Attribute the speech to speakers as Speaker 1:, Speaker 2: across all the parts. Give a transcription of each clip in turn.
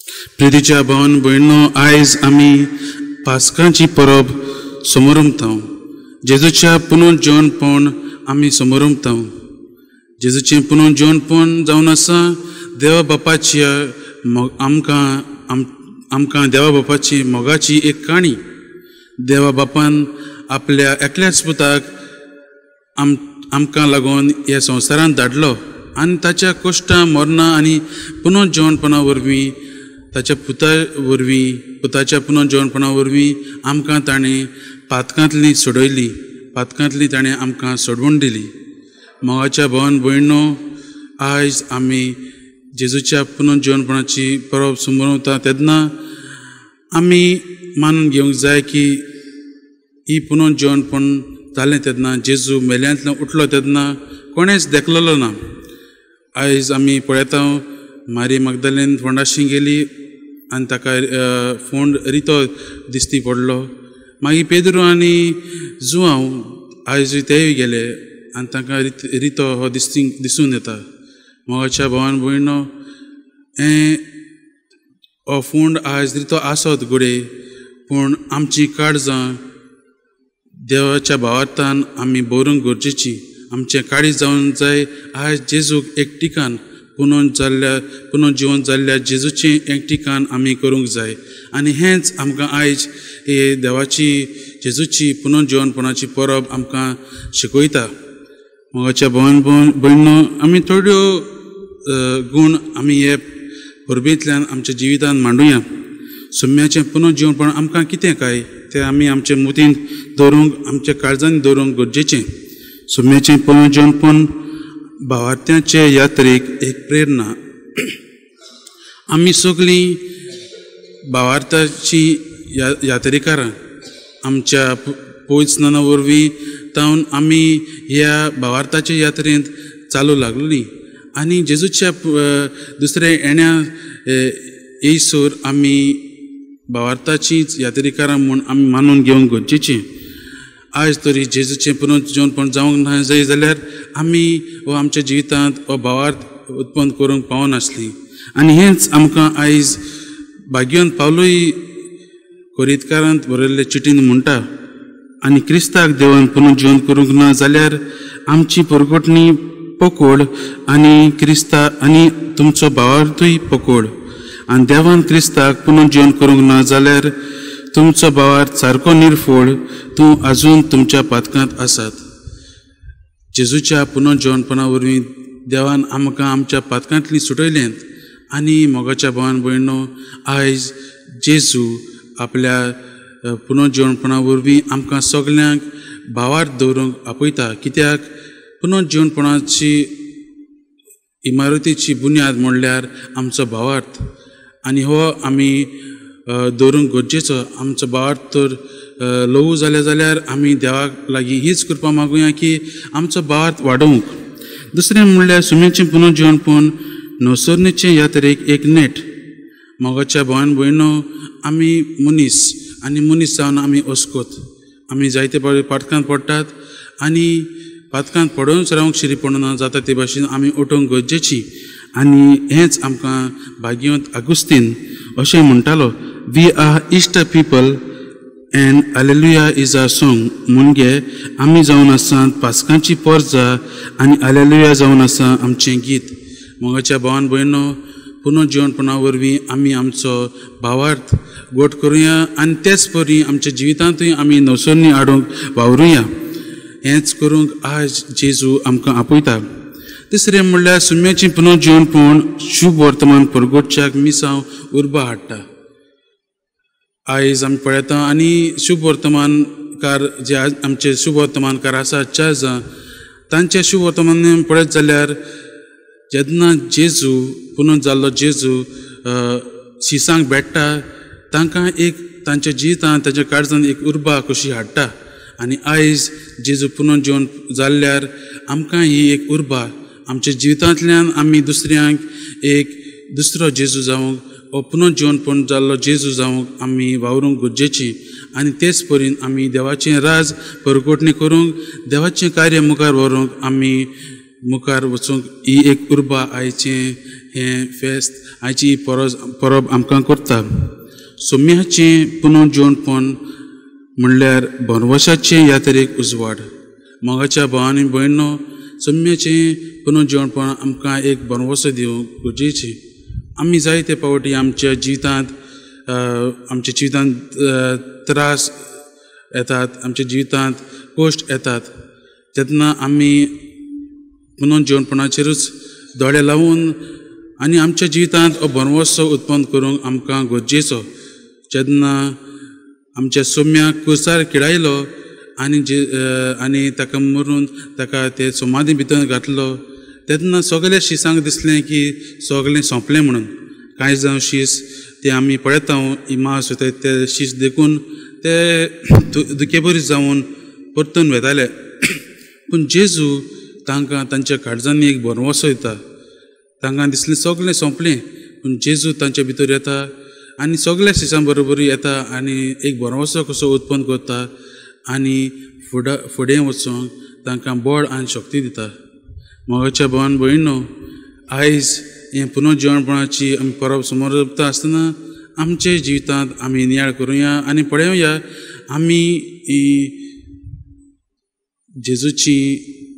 Speaker 1: प्रितीच्या भावन भयणो, आयज आमी पास्काची परब समोरुमतां. जेजूच्या पुनर्जीवनपण आमी समोरुमतां. जेजूचें पुनर्जीवनपण जावन आसा देवा बापाची आमकां देवा बापाची मोगाची एक काणी. देवा बापान आपल्या एकल्याच पुताक आमकां लागून ह्या संवसारांत धाडलो आनी ताच्या कश्टां मरणां आनी पुनर्जीवनपणा वरवीं ताच्या पुताच्या पुनर्जीवनपणा वरवीं आमकां ताणें पातकांतली सोडयली. पातकांतली ताणें आमकां सोडवून दिली. मोगाच्या भावन भयणो, आयज आमी जेजूच्या पुनर्जीवनपणाची परब समोरता तेन्ना आमी मानून घेवंक जाय की ही पुनर्जीवनपण जालें तेन्ना जेजू मेल्यांतल्यान उठलो तेन्ना कोणेंच देखलेलो ना. आयज आमी पळयता मारी मगदलेन फोंडाशी गेली आनी ताका फोंड रितो दिश्टी पडलो. मागीर पेद्रू आनी जुआंव आयज तेय गेले आनी तांकां रितो हो दिसून येता. मोगाच्या भावान भयणो, हो फोंड आयज रितो आसत घोडे, पूण आमची काळजां देवाच्या भावार्थान आमी भरूंक गरजेची. आमचें काळीज जावन जाय आयज जेजूक एक ठिकाण पुनर्जीवन जाल्ल्या जेजूचें एक ठिकाण आमी करूंक जाय. आनी हेंच आमकां आयज हे देवाची जेजूची पुनर्जीवनपणाची परब आमकां शिकयता. मोगाच्या भावान भयणो, आमी थोड्यो गूण आमी हे परबेंतल्यान आमच्या जिवितांत मांडुया. सुम्याचें पुनर्जीवनपण आमकां कितें काय तें आमी आमच्या मतीन दवरूंक, आमच्या काळजांनी दवरूंक गरजेचें. सुम्याचें पुनर्जीवनपण भावार्थ्याचे यात्रेक एक प्रेरणा. आमी सगळीं भावार्थाची यात्रेकारां. आमच्या पोयस्नाना वरवीं जावन आमी ह्या भावार्थाच्या यात्रेंत चालू लागलेलीं आनी जेजूच्या दुसऱ्या येण्या येयसर आमी भावार्थाचीच यात्रेकारां म्हूण आमी मानून घेवंक गरजेचें. आयज तरी जेजूचें पुनर्जीवनपण जावंक ना जाय जाल्यार आमी हो आमच्या जिवितांत हो भावार्थ उत्पन्न करूंक पावनासलीं. आनी हेंच आमकां आयज भाग्यवंत पावलोय कोरीतकारांत बरयल्ले चिठीन म्हणटा. आनी क्रिस्ताक देवान पुनर्जीवन करूंक ना जाल्यार आमची परगटणी पकोड आनी क्रिस्ता आनी तुमचो भावार्थूय पकोड. आनी देवान क्रिस्ताक पुनर्जीवन करूंक ना जाल्यार तुमचो भावार्थ सारको निरफोड, तूं आजून तुमच्या पातकांत आसात. जेजूच्या पुनर्जीवनपणा वरवीं देवान आमकां आमच्या पातकांतलीं सुटयल्यांत. आनी मोगाच्या भावान भयणो, आयज जेजू आपल्या पुनर्जीवनपणा वरवीं आमकां सगल्यांक भावार्थ दवरूंक आपयता. कित्याक पुनर्जीवनपणाची इमारतीची बुन्याद म्हणल्यार आमचो भावार्थ. आनी हो आमी दवरूंक गरजेचो. आमचो भावार्थ तर लवू जाल्यार आमी देवाक लागीं हीच कृपा मागुया की आमचो भावार्थ वाडोवंक. दुसरें म्हणल्यार सुम्याचें पुनर्जीवनपण नवसरणेचे यात्रेक एक नेट. मोगाच्या भावान भयणो, आमी मनीस आनी मनीस जावन आमी अस्कोत. आमी जायते फावटी पातकांत पडटात आनी पातकांत पडूनच रावंक शिरी पडना जाता ते भाशेन आमी उठोवंक गरजेची. आनी हेंच आमकां भाग्यवंत आगुस्तीन अशें म्हणटालो, वी आर इश्ट people and hallelujah is our song. म्हणजे आमी जावन आसात पास्कांची पर्जा आनी हालेलुया जावन आसा आमचें गीत. मोगाच्या भावान भयणो, पुनर्जीवनपणा वरवीं आमी आमचो भावार्थ गोट करुया आनी तेच परी आमच्या जिवितांतूय आमी नवसरणी हाडूंक वावरुया. हेंच करूंक आयज जेजू आमकां आपयता. तिसरें म्हणल्यार सुम्याचें पुनर्जीवनपण शुभ वर्तमान परगटच्याक मिसांव उर्बा हाडटा. आयज आमी पळयता आनी शुभ वर्तमानकार जे आमचे शुभ वर्तमानकार आसात चार्ज, तांचे शुभ वर्तमान पळयत जाल्यार जेन्ना जेजू पुनर् जाल्लो जेजू शिसांक भेटटा तांकां एक तांच्या जिवितांत तांच्या काळजांत एक उर्बा कशी हाडटा. आनी आयज जेजू पुनर्जीवन जाल्ल्यार आमकां ही एक उर्बा आमच्या जिवितांतल्यान आमी दुसऱ्यांक एक दुसरो जेजू जावंक, हो पुनर्जीवनपण जाल्लो जेजू जावंक आमी वावरूंक गरजेची. आनी तेच परीन आमी देवाचें राज परगटणी करूंक, देवाचें कार्य मुखार व्हरूंक आमी मुखार वचूंक ही एक उर्बा आयचें हें फेस्त आयची परब आमकां करता. सोम्याचें पुनर्जीवनपण म्हणल्यार बनवशाचें ह्या तरेक उजवाड. मोगाच्या भावांनी भयणो, सोम्याचें पुनर्जीवनपण आमकां एक बनवसो दिवंक गरजेचें. आमी जायते फावटी आमच्या जिवितांत त्रास येतात, आमच्या जिवितांत कश्ट येतात. तेन्ना आमी पुनर्जीवनपणाचेरूच दोळे लावून आनी आमच्या जिवितांत हो बनवसो उत्पन्न करूंक आमकां गरजेचो. जेन्ना आमच्या सोम्याक कुसार किडायलो आनी ताका मरून ताका ते समाधी भितर घातलो, तेन्ना सगळे शिसांक दिसलें की सगळें सोंपलें म्हणून. कांय जावं शीस ते आमी पळयता इमास वतात ते शीस देखून ते दुखेबरी जावन परतून वेताले. पूण जेजू तांकां तांच्या काळजांनी एक बनवसो दिता. तांकां दिसलें सगळें सोंपलें, पूण जेजू तांच्या भितर येता आनी सगळ्या शिसां बरोबर येता आनी एक बनवसो कसो उत्पन्न करता आनी फुडें वचूंक तांकां बळ आनी शक्ती दिता. मोगाच्या भावान भयणो, आयज हें पुनर्जीवनपणाची आमी परब समोर जपता आसतना आमचे जिवितांत आमी नियाळ करुया आनी पळयोया आमी जेजूची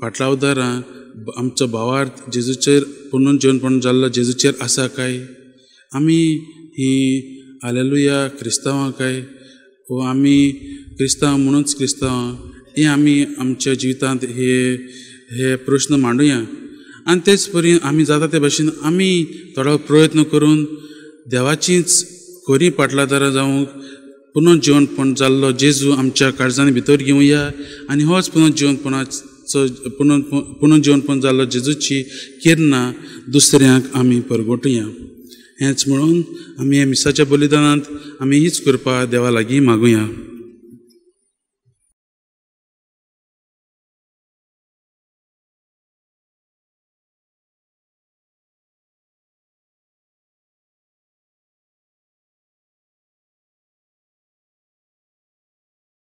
Speaker 1: पाटलावदारां आमचो भावार्थ जेजूचेर पुनर्जीवनपण जाल्लो जेजूचेर आसा काय. आमी ही हालेलुया क्रिस्तांवां काय, वो आमी क्रिस्तांव म्हणूनच क्रिस्तांवां, हें आमी आमच्या जिवितांत हे प्रश्न मांडुया. आनी तेच परी आमी जाता ते भाशेन आमी थोडो प्रयत्न करून देवाचीच खरी पाटलादारां जावंक पुनर्जीवनपण जाल्लो जेजू आमच्या काळजांनी भितर घेवया आनी होच पुनर्जीवनपण जाल्लो जेजूची किरणां दुसऱ्यांक आमी परगोटुया. हेंच म्हणून आमी हे मिसाच्या बलिदानांत आमी हीच कृपा देवा लागीं मागुया.